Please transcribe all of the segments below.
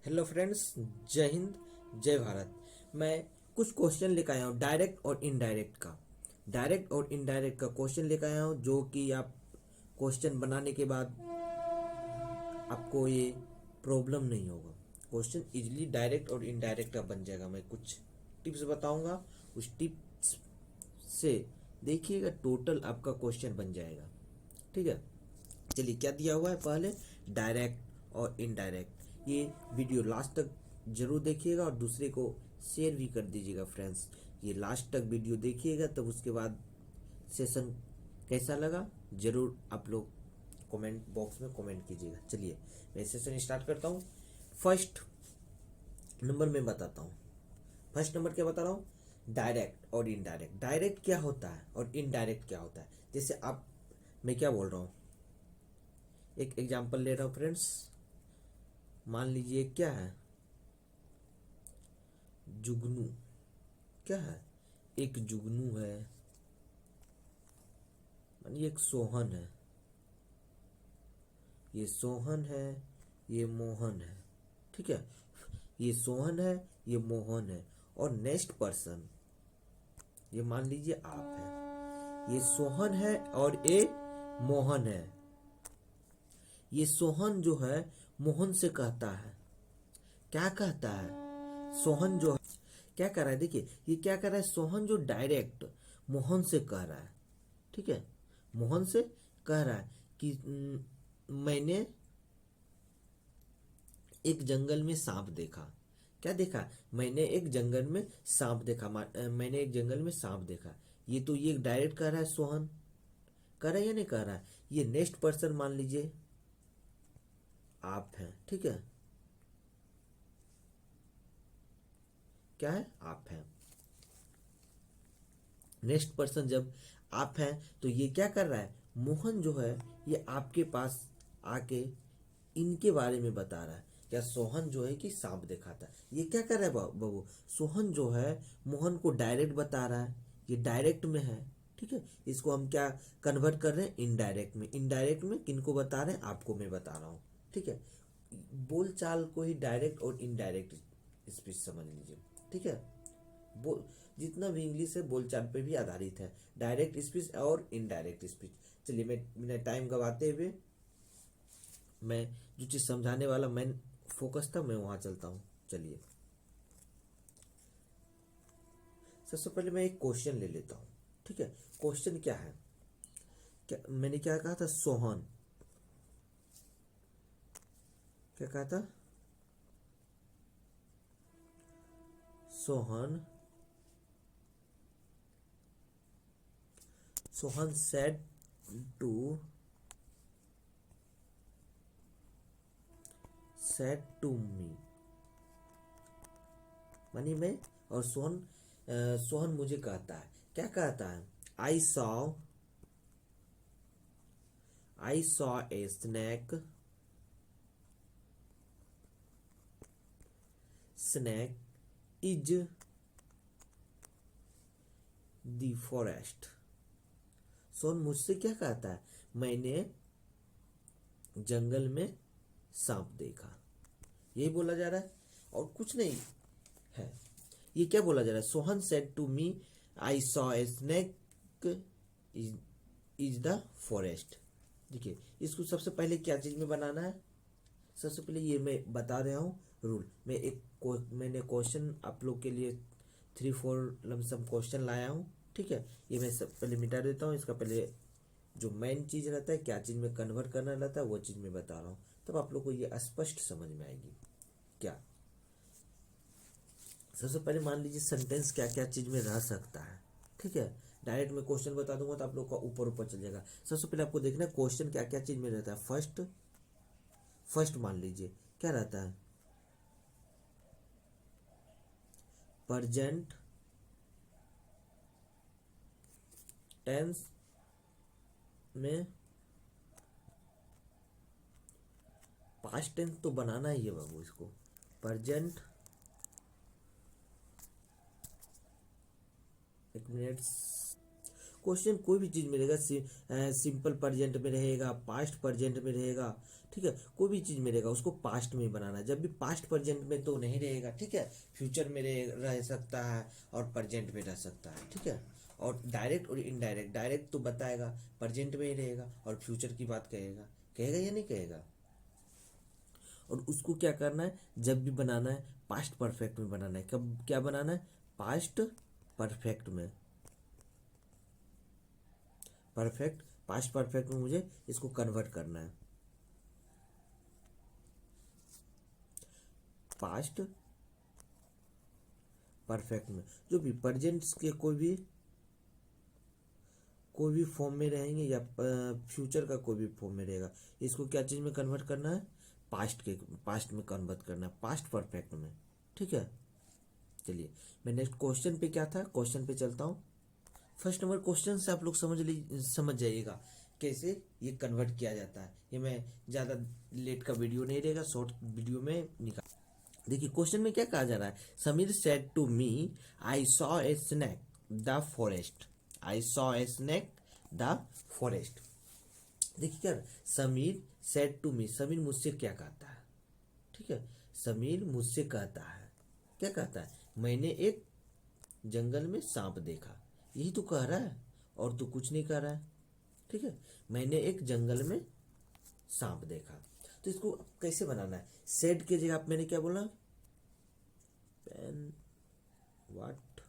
Hello friends, जय हिंद, जय भारत। मैं कुछ क्वेश्चन लेकर आया हूँ डायरेक्ट और इनडायरेक्ट का क्वेश्चन लेकर आया हूँ, जो कि आप क्वेश्चन बनाने के बाद आपको ये प्रॉब्लम नहीं होगा। क्वेश्चन इजीली डायरेक्ट और इनडायरेक्ट का बन जाएगा। मैं कुछ टिप्स बताऊंगा, उस टिप्स से देखिएगा टोटल आपका क्वेश्चन बन जाएगा। ठीक है, चलिए क्या दिया हुआ है पहले, डायरेक्ट और इनडायरेक्ट। ये वीडियो लास्ट तक जरूर देखिएगा और दूसरे को शेयर भी कर दीजिएगा फ्रेंड्स। ये लास्ट तक वीडियो देखिएगा, तब उसके बाद सेशन कैसा लगा जरूर आप लोग कमेंट बॉक्स में कमेंट कीजिएगा। चलिए मैं सेशन स्टार्ट करता हूँ। फर्स्ट नंबर में बताता हूँ। फर्स्ट नंबर क्या बता रहा हूँ, डायरेक्ट और इनडायरेक्ट। डायरेक्ट क्या होता है और इनडायरेक्ट क्या होता है। जैसे आप, मैं क्या बोल रहा हूँ, एक एग्जांपल ले रहा हूँ फ्रेंड्स। मान लीजिए क्या है, जुगनू। क्या है, एक जुगनू है, मानिए एक सोहन है। ये सोहन है, ये मोहन है। ठीक है, ये सोहन है, ये मोहन है। और नेक्स्ट पर्सन, ये मान लीजिए आप है। ये सोहन है और ये मोहन है। ये सोहन जो है मोहन से कहता है, क्या कहता है, सोहन जो क्या कर रहा है, देखिए ये क्या कर रहा है, सोहन जो डायरेक्ट मोहन से कह रहा है। ठीक है, मोहन से कह रहा है कि मैंने एक जंगल में सांप देखा। क्या देखा, मैंने एक जंगल में सांप देखा। मैंने एक जंगल में सांप देखा। ये तो ये डायरेक्ट कह रहा है, सोहन कह रहा है या नहीं कह रहा है। ये नेक्स्ट पर्सन मान लीजिए आप हैं। ठीक है, क्या है, आप हैं। नेक्स्ट पर्सन जब आप हैं तो ये क्या कर रहा है, मोहन जो है ये आपके पास आके इनके बारे में बता रहा है। क्या, सोहन जो है कि सांप देखा था। ये क्या कर रहा है बाबू, सोहन जो है मोहन को डायरेक्ट बता रहा है, ये डायरेक्ट में है। ठीक है, इसको हम क्या कन्वर्ट कर रहे हैं, इनडायरेक्ट में। इनडायरेक्ट में किनको बता रहे हैं, आपको मैं बता रहा हूँ। ठीक है, बोल चाल को ही डायरेक्ट और इनडायरेक्ट स्पीच समझ लीजिए। ठीक है, बोल जितना भी इंग्लिश है बोलचाल पे भी आधारित है, डायरेक्ट स्पीच और इनडायरेक्ट स्पीच। चलिए मैं बिना टाइम गवाते हुए, मैं जो चीज़ समझाने वाला मैं फोकस था, मैं वहां चलता हूँ। चलिए सबसे पहले मैं एक क्वेश्चन ले लेता हूँ। ठीक है, क्वेश्चन क्या है, क्या मैंने क्या कहा था, सोहन क्या कहा था, Sohan Sohan said to me, मानी मैं, और सोहन मुझे कहता है, क्या कहता है, I saw a snack is the forest. Sohan मुझसे क्या कहता है, मैंने जंगल में सांप देखा। यही बोला जा रहा है और कुछ नहीं है। ये क्या बोला जा रहा है, Sohan said to me I saw a snake is the forest. देखिए इसको सबसे पहले क्या चीज में बनाना है, सबसे पहले ये मैं बता रहा हूँ रूल। मैंने क्वेश्चन आप लोग के लिए 3-4 लमसम क्वेश्चन लाया हूँ। ठीक है, ये मैं सब पहले मिटा देता हूँ। इसका पहले जो मेन चीज रहता है, क्या चीज में कन्वर्ट करना रहता है, वो चीज मैं बता रहा हूँ, तब आप लोग को ये स्पष्ट समझ में आएगी। क्या, सबसे पहले मान लीजिए सेंटेंस क्या क्या चीज में रह सकता है। ठीक है, डायरेक्ट मैं क्वेश्चन बता दूंगा तो आप लोग का ऊपर ऊपर चल जाएगा। सबसे पहले आपको देखना है क्वेश्चन क्या क्या चीज में रहता है। फर्स्ट मान लीजिए क्या रहता है, प्रेजेंट टेंस में पास्ट टेंस तो बनाना ही है बाबू। इसको प्रेजेंट, एक मिनट, क्वेश्चन कोई भी चीज में रहेगा, सिंपल प्रेजेंट में रहेगा, पास्ट प्रेजेंट में रहेगा। ठीक है, कोई भी चीज़ में रहेगा उसको पास्ट में बनाना है। जब भी पास्ट प्रेजेंट में तो नहीं रहेगा, ठीक है, फ्यूचर में रह सकता है और प्रेजेंट में रह सकता है, ठीक है। और डायरेक्ट और इनडायरेक्ट, डायरेक्ट तो बताएगा प्रेजेंट में ही रहेगा और फ्यूचर की बात कहेगा, कहेगा या नहीं कहेगा। और उसको क्या करना है, जब भी बनाना है पास्ट परफेक्ट में बनाना है। कब क्या बनाना है, पास्ट परफेक्ट में, परफेक्ट पास्ट परफेक्ट में मुझे इसको कन्वर्ट करना है। पास्ट परफेक्ट में जो भी प्रेजेंट्स के कोई भी फॉर्म में रहेंगे या फ्यूचर का कोई भी फॉर्म में रहेगा, इसको क्या चीज़ में कन्वर्ट करना है, पास्ट में कन्वर्ट करना है, पास्ट परफेक्ट में, ठीक है। चलिए मैं नेक्स्ट क्वेश्चन पे, क्या था क्वेश्चन पे चलता हूँ। फर्स्ट नंबर क्वेश्चन से आप लोग समझ जाइएगा कैसे ये कन्वर्ट किया जाता है। ये मैं ज़्यादा लेट का वीडियो नहीं रहेगा, शॉर्ट वीडियो में निकाल। देखिए क्वेश्चन में क्या कहा जा रहा है, Sameer said to me I saw a snake the forest, I saw a snake the forest. देखिए क्या Sameer said to me, Sameer मुझसे क्या कहता है, ठीक है, समीर मुझसे कहता है, क्या कहता है, मैंने एक जंगल में सांप देखा, यही तो कह रहा है और तो कुछ नहीं कह रहा है, ठीक है, मैंने एक जंगल में सांप देखा। तो इसको कैसे बनाना है, सेड के जगह आप मैंने क्या बोला, पेन व्हाट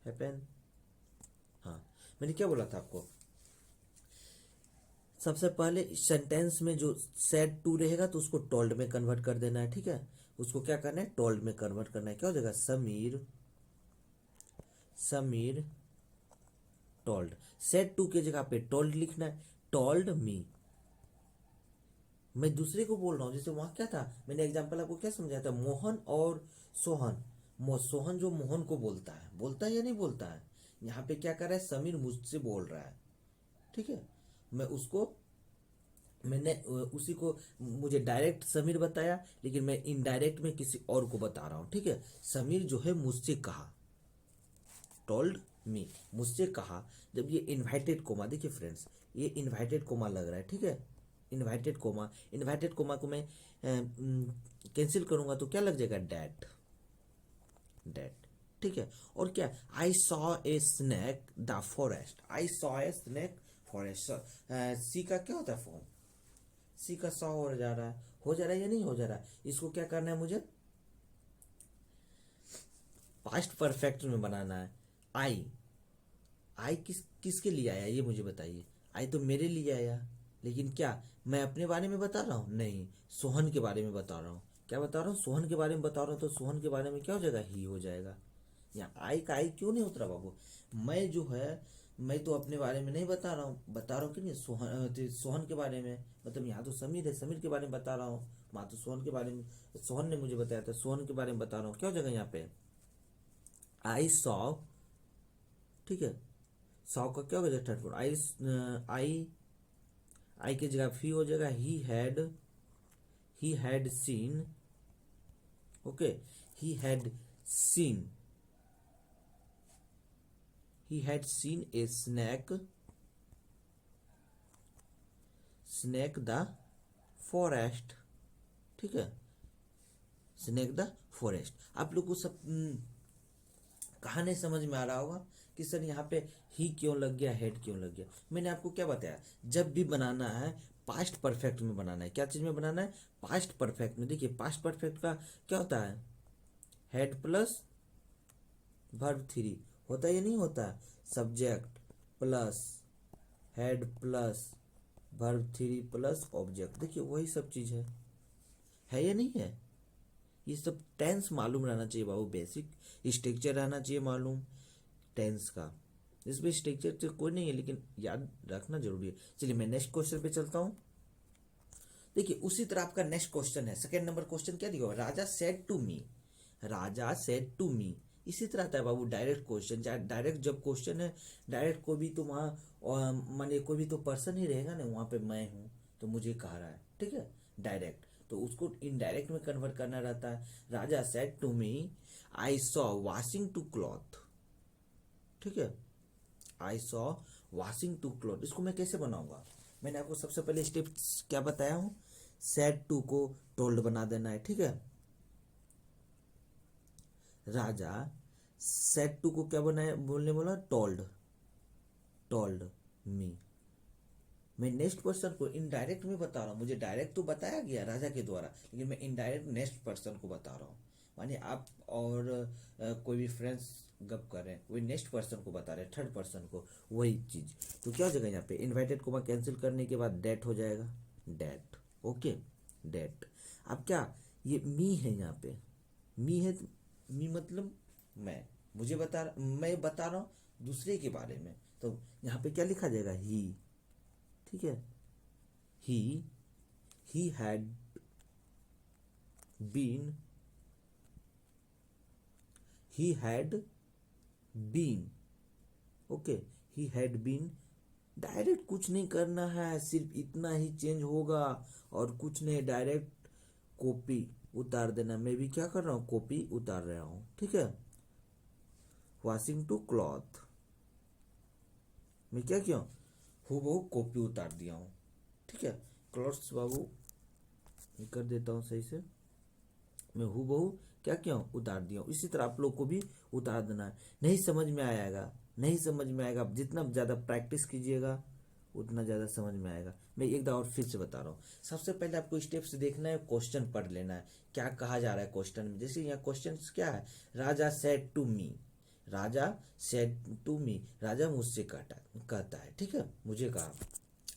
हैपन, हाँ मैंने क्या बोला था आपको, सबसे पहले सेंटेंस में जो सेड टू रहेगा तो उसको टोल्ड में कन्वर्ट कर देना है, ठीक है, उसको क्या करना है, टोल्ड में कन्वर्ट करना है। क्या हो जाएगा, समीर टोल्ड, सेड टू के जगह पे टोल्ड लिखना है, टोल्ड मी। मैं दूसरे को बोल रहा हूँ, जैसे वहां क्या था, मैंने एग्जांपल आपको क्या समझाया था, मोहन और सोहन, सोहन जो मोहन को बोलता है या नहीं बोलता है, यहाँ पे क्या कर रहा है, समीर मुझसे बोल रहा है, ठीक है, मैंने उसी को, मुझे डायरेक्ट समीर बताया लेकिन मैं इनडायरेक्ट में किसी और को बता रहा हूँ, ठीक है। समीर जो है मुझसे कहा, टोल्ड मी, मुझसे कहा। जब ये इन्वाइटेड कोमा, देखिए फ्रेंड्स ये इन्वाइटेड कोमा लग रहा है, ठीक है, इन्वाइटेड कोमा को मैं कैंसिल करूंगा तो क्या लग जाएगा, डैट, ठीक है। और क्या, I saw a snake the forest, I saw a snake forest, सी का क्या होता है फॉर्म, सी का सॉ हो जा रहा है या नहीं हो जा रहा है, इसको क्या करना है मुझे, पास्ट परफेक्ट में बनाना है। आई किसके लिए आया ये मुझे बताइए, आई तो मेरे लिए आया, लेकिन क्या मैं अपने बारे में बता रहा हूँ, नहीं, सोहन के बारे में बता रहा हूँ। क्या बता रहा हूँ, सोहन के बारे में बता रहा हूँ, तो सोहन के बारे में क्या हो जाएगा, ही हो जाएगा। यहाँ आई का आई क्यों नहीं उतरा बाबू, मैं जो है मैं तो अपने बारे में नहीं बता रहा हूँ कि नहीं, सोहन के बारे में, मतलब यहाँ तो समीर है, समीर के बारे में बता रहा हूँ, वहाँ तो सोहन के बारे में, सोहन ने मुझे बताया था, सोहन के बारे में बता रहा हूँ। क्या हो जाएगा यहाँ पे, आई सॉ, ठीक है, सॉ का क्या हो जाएगा, थर्ड फॉर्म, आई की जगह फी हो जाएगा, he had seen, okay, he had seen A snake the forest, ठीक है, स्नैक द फॉरेस्ट। आप लोग को सब कहा नहीं समझ में आ रहा होगा कि सर यहाँ पे ही क्यों लग गया, हेड क्यों लग गया। मैंने आपको क्या बताया, जब भी बनाना है पास्ट परफेक्ट में बनाना है, क्या चीज में बनाना है, पास्ट परफेक्ट में। देखिए पास्ट परफेक्ट का क्या होता है, हेड प्लस वर्ब थ्री होता है या नहीं होता है, subject plus head plus verb three plus object. देखिए वही सब चीज है या नहीं है, ये सब टेंस मालूम रहना चाहिए बाबू, बेसिक स्ट्रक्चर रहना चाहिए मालूम टेंस का। इसमें स्ट्रक्चर तो कोई नहीं है लेकिन याद रखना जरूरी है। चलिए मैं नेक्स्ट क्वेश्चन पे चलता हूँ। देखिए उसी तरह आपका नेक्स्ट क्वेश्चन है, सेकेंड नंबर क्वेश्चन क्या दिया, राजा सेड टू मी, इसी तरह आता है बाबू डायरेक्ट क्वेश्चन। डायरेक्ट जब क्वेश्चन है डायरेक्ट, कोई भी तो वहाँ माने कोई भी तो पर्सन ही रहेगा ना, वहाँ पे मैं हूँ तो मुझे कह रहा है, ठीक है, डायरेक्ट। तो उसको इनडायरेक्ट में कन्वर्ट करना रहता है। Raja said to me I saw washing to cloth, ठीक है, I saw washing to cloth. इसको मैं कैसे बनाऊंगा, मैंने आपको सबसे पहले स्टेप्स क्या बताया हूँ, सेड टू को टोल्ड बना देना है, ठीक है। राजा सेड टू को क्या बनाया, बोलने बोला टोल्ड, टोल्ड मी। मैं नेक्स्ट पर्सन को इनडायरेक्ट में बता रहा हूँ, मुझे डायरेक्ट तो बताया गया राजा के द्वारा, लेकिन मैं इनडायरेक्ट नेक्स्ट पर्सन को बता रहा हूँ। मानिए आप और कोई भी फ्रेंड्स गप कर रहे हैं, कोई नेक्स्ट पर्सन को बता रहे हैं, थर्ड पर्सन को, वही चीज। तो क्या हो जाएगा यहाँ पे, इन्वाइटेड को मैं कैंसिल करने के बाद डेट हो जाएगा, डेट, ओके, डेट। अब क्या, ये मी है यहाँ पे, मी है, मी मतलब मैं, मुझे मैं बता रहा हूँ दूसरे के बारे में, तो यहाँ पे क्या लिखा जाएगा, ही, ठीक है। He had been, he had been, okay, he had been. Direct कुछ नहीं करना है, सिर्फ इतना ही चेंज होगा और कुछ नहीं, डायरेक्ट कॉपी उतार देना। मैं भी क्या कर रहा हूँ, कॉपी उतार रहा हूँ, ठीक है। वॉशिंग टू क्लॉथ, मैं क्या किया, हूबहू कॉपी उतार दिया हूँ, ठीक है। क्लॉथ्स बाबू कर देता हूँ सही से, मैं हूबहू क्या किया हूँ, उतार दिया हूँ। इसी तरह आप लोग को भी उतार देना है। नहीं समझ में आएगा, नहीं समझ में आएगा, जितना ज़्यादा प्रैक्टिस कीजिएगा उतना ज़्यादा समझ में आएगा। मैं एक बार और फिर से बता रहा हूँ। सबसे पहले आपको स्टेप्स देखना है, क्वेश्चन पढ़ लेना है, क्या कहा जा रहा है क्वेश्चन में। जैसे यहाँ क्वेश्चन क्या है, Raja said to me, Raja said to me, Raja मुझसे कहता है, ठीक है, मुझे कहा।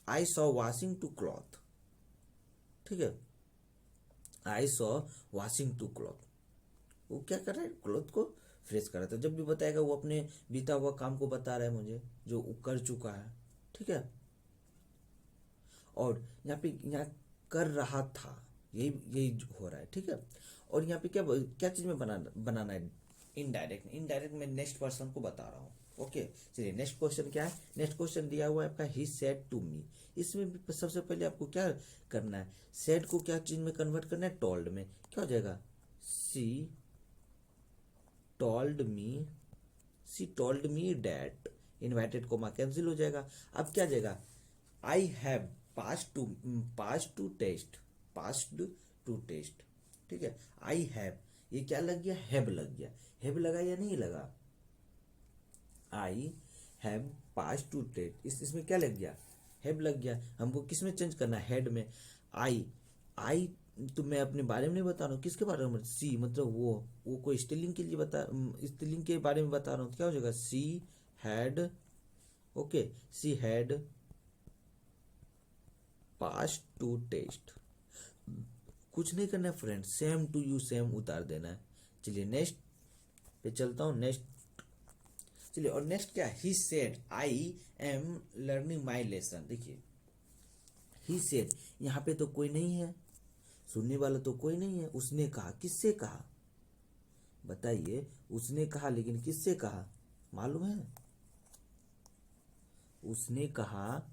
I saw washing to cloth, ठीक है, I saw washing to cloth. वो क्या कर रहा है, क्लॉथ को फ्रेश कर रहा था। जब भी बताएगा वो अपने बीता हुआ काम को बता रहा है मुझे, जो वो कर चुका है, ठीक है। और यहाँ पे, यहाँ कर रहा था, यही यही हो रहा है, ठीक है। और यहाँ पे क्या क्या चीज में बनाना है, इनडायरेक्ट, इनडायरेक्ट में नेक्स्ट पर्सन को बता रहा हूँ, ओके। चलिए नेक्स्ट क्वेश्चन क्या है, नेक्स्ट क्वेश्चन दिया हुआ है आपका, ही सेड टू मी। इसमें भी सबसे पहले आपको क्या करना है, सेड को क्या चीज में कन्वर्ट करना है, टोल्ड में। क्या हो जाएगा, she told me, she told me that, invited comma cancel हो जाएगा। अब क्या जाएगा, I have pass to test, passed to test, ठीक है। आई हैव, ये क्या लग गया, हैव लग गया, हैव लगा या नहीं लगा, I have pass to test, इसमें क्या लग गया, हैव लग गया। हमको किस में चेंज करना है, हेड में। आई तो मैं अपने बारे में नहीं बता रहा हूँ, किसके बारे में, सी मतलब वो कोई स्त्रीलिंग के लिए स्त्रीलिंग के बारे में बता रहा हूँ, तो क्या हो जाएगा, she had, okay, she had pass to test. कुछ नहीं करना है friend, same to you same उतार देना है। चलिए नेक्स्ट पे चलता हूँ, नेक्स्ट, चलिए। और नेक्स्ट क्या, he said I am learning my lesson. देखिए ही सेड, यहाँ पे तो कोई नहीं है, सुनने वाला तो कोई नहीं है। उसने कहा, किससे कहा बताइए, उसने कहा, लेकिन किससे कहा मालूम है, उसने कहा,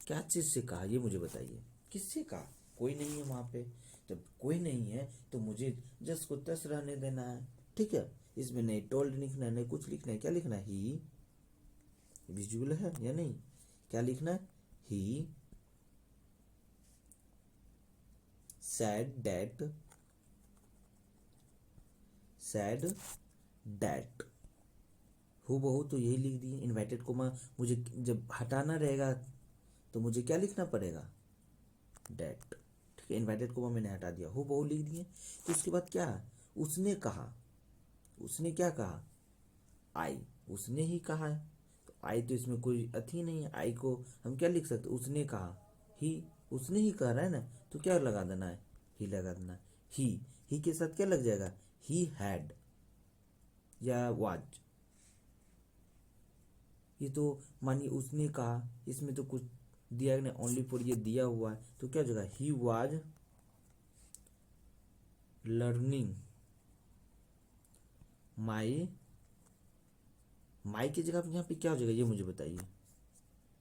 क्या चीज से कहा ये मुझे बताइए, किससे कहा, कोई नहीं है वहां पे। जब कोई नहीं है तो मुझे जस को तस रहने देना है, ठीक है। इसमें नहीं टोल्ड लिखना है, नहीं कुछ लिखना है, क्या लिखना है, ही, विजुअल है या नहीं, क्या लिखना है, ही said that हूबहू तो यही लिख दिए। इन्वाइटेड को मुझे जब हटाना रहेगा तो मुझे क्या लिखना पड़ेगा, डेट, ठीक है। इन्वाइटेड को मैंने हटा दिया, हूबहू लिख दिए। तो उसके बाद क्या, उसने कहा, उसने क्या कहा, आई, उसने ही कहा है, तो आई तो इसमें कोई अथी नहीं है, आई को हम क्या लिख सकते, उसने कहा, ही, उसने ही कह रहा है ना, तो क्या लगा देना है, ही लगा देना है। ही के साथ क्या लग जाएगा, ही हैड या वाज। ये तो मानिए उसने कहा, इसमें तो कुछ दिया नहीं, ओनली फॉर ये दिया हुआ है, तो क्या हो जाएगा, ही वाज लर्निंग माई, माई की जगह यहाँ पे क्या हो जाएगा ये मुझे बताइए।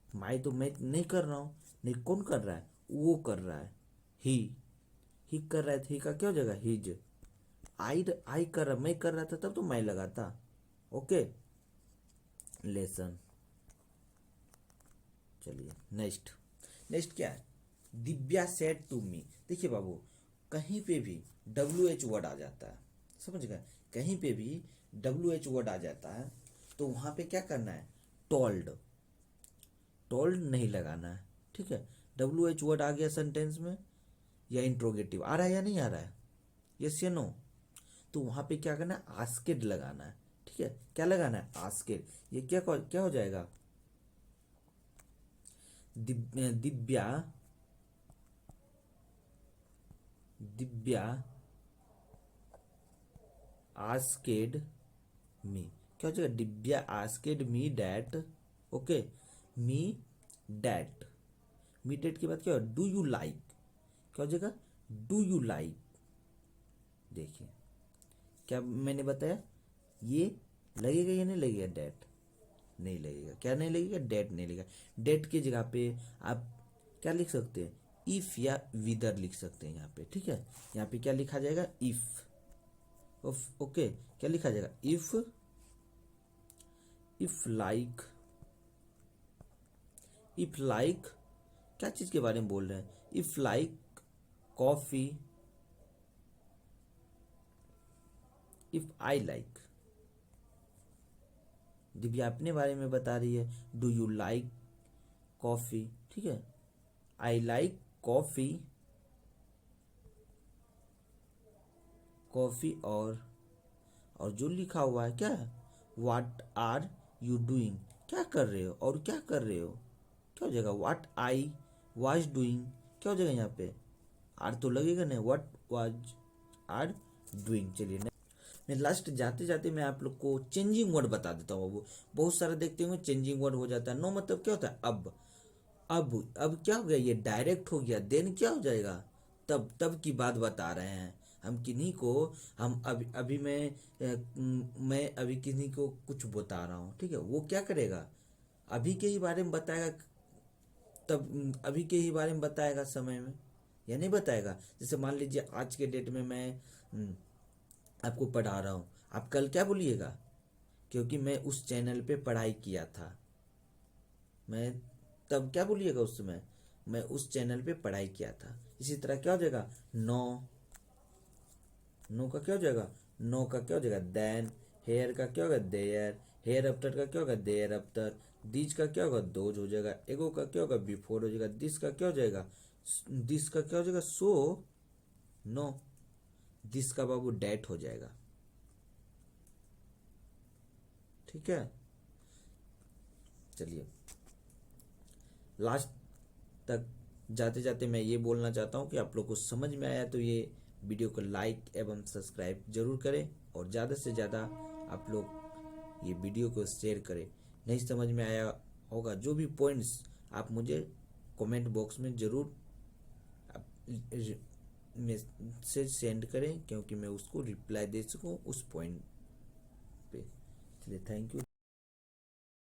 माई तो मैं नहीं कर रहा हूँ, नहीं कौन कर रहा है, वो कर रहा है, ही कर रहा है, ही का क्या हो जाएगा, हिज। आई कर रहा, मैं कर रहा था तब तो मैं लगाता, ओके। लेसन, चलिए नेक्स्ट, नेक्स्ट क्या है, दिव्या सेड टू मी। देखिए बाबू, कहीं पे भी WH वर्ड आ जाता है, समझ गए, कहीं पे भी WH वर्ड आ जाता है तो वहाँ पे क्या करना है, टोल्ड, टोल्ड नहीं लगाना है, ठीक है। WH वर्ड आ गया सेंटेंस में या इंट्रोगेटिव आ रहा है या नहीं आ रहा है, यस या नो, तो वहाँ पे क्या करना है, आस्केड लगाना है, ठीक है। क्या लगाना है, आस्केड। ये क्या हो जाएगा, दिव्या दिव्या आस्केड मी, क्या हो जाएगा, Divya asked me that, okay, me that, me that के बाद क्या हो, डू यू लाइक, क्या हो जाएगा, डू यू लाइक। देखिए क्या मैंने बताया, ये लगेगा या नहीं लगेगा, डैट नहीं लगेगा, क्या नहीं लगेगा, डेट नहीं लगेगा। डेट की जगह पे आप क्या लिख सकते हैं, इफ या विदर लिख सकते हैं यहाँ पे, ठीक है। यहाँ पे क्या लिखा जाएगा, इफ, ओके, क्या लिखा जाएगा, इफ लाइक, इफ लाइक क्या चीज के बारे में बोल रहे हैं, if like coffee, if I like, Divya अपने बारे में बता रही है, डू यू लाइक कॉफी, ठीक है, आई लाइक कॉफी, कॉफी और जो लिखा हुआ है क्या, व्हाट आर यू डूइंग, क्या कर रहे हो, और क्या कर रहे हो, क्या हो जाएगा, व्हाट आई वाज डूइंग, क्या हो जाएगा यहाँ पे, आर तो लगेगा नहीं, व्हाट वाज आर डूइंग। चलिए मैं लास्ट जाते जाते मैं आप लोग को चेंजिंग वर्ड बता देता हूँ। वो बहुत सारा देखते होंगे चेंजिंग वर्ड हो जाता है, नो मतलब क्या होता है, अब क्या हो गया, ये डायरेक्ट हो गया, देन क्या हो जाएगा, तब की बात बता रहे हैं हम किन्हीं को, हम अभी मैं अभी किन्हीं को कुछ बता रहा हूँ, ठीक है, वो क्या करेगा, अभी के ही बारे में बताएगा, तब अभी के ही बारे में बताएगा समय में, या नहीं बताएगा। जैसे मान लीजिए आज के डेट में मैं आपको पढ़ा रहा हूँ, आप कल क्या बोलिएगा, क्योंकि मैं उस चैनल पे पढ़ाई किया था, मैं तब क्या बोलिएगा उस समय, मैं उस चैनल पे पढ़ाई किया था। इसी तरह क्या हो जाएगा, नो, नो का क्या हो जाएगा, नो का क्या हो जाएगा, देन, हेयर का क्या होगा, देयर, हेयर आफ्टर का क्या होगा, देयर आफ्टर, दीज का क्या होगा, दोज हो जाएगा, एगो का क्या होगा, बिफोर हो जाएगा, दिस का क्या हो जाएगा, दिस का क्या हो जाएगा, सो, नो, दिस का बाबू डेट हो जाएगा, ठीक है। चलिए लास्ट तक जाते जाते मैं ये बोलना चाहता हूँ कि आप लोग को समझ में आया तो ये वीडियो को लाइक एवं सब्सक्राइब जरूर करें, और ज़्यादा से ज़्यादा आप लोग ये वीडियो को शेयर करें। नहीं समझ में आया होगा जो भी पॉइंट्स, आप मुझे कमेंट बॉक्स में ज़रूर मैसेज सेंड करें, क्योंकि मैं उसको रिप्लाई दे सकूँ उस पॉइंट पे। चलिए थैंक यू।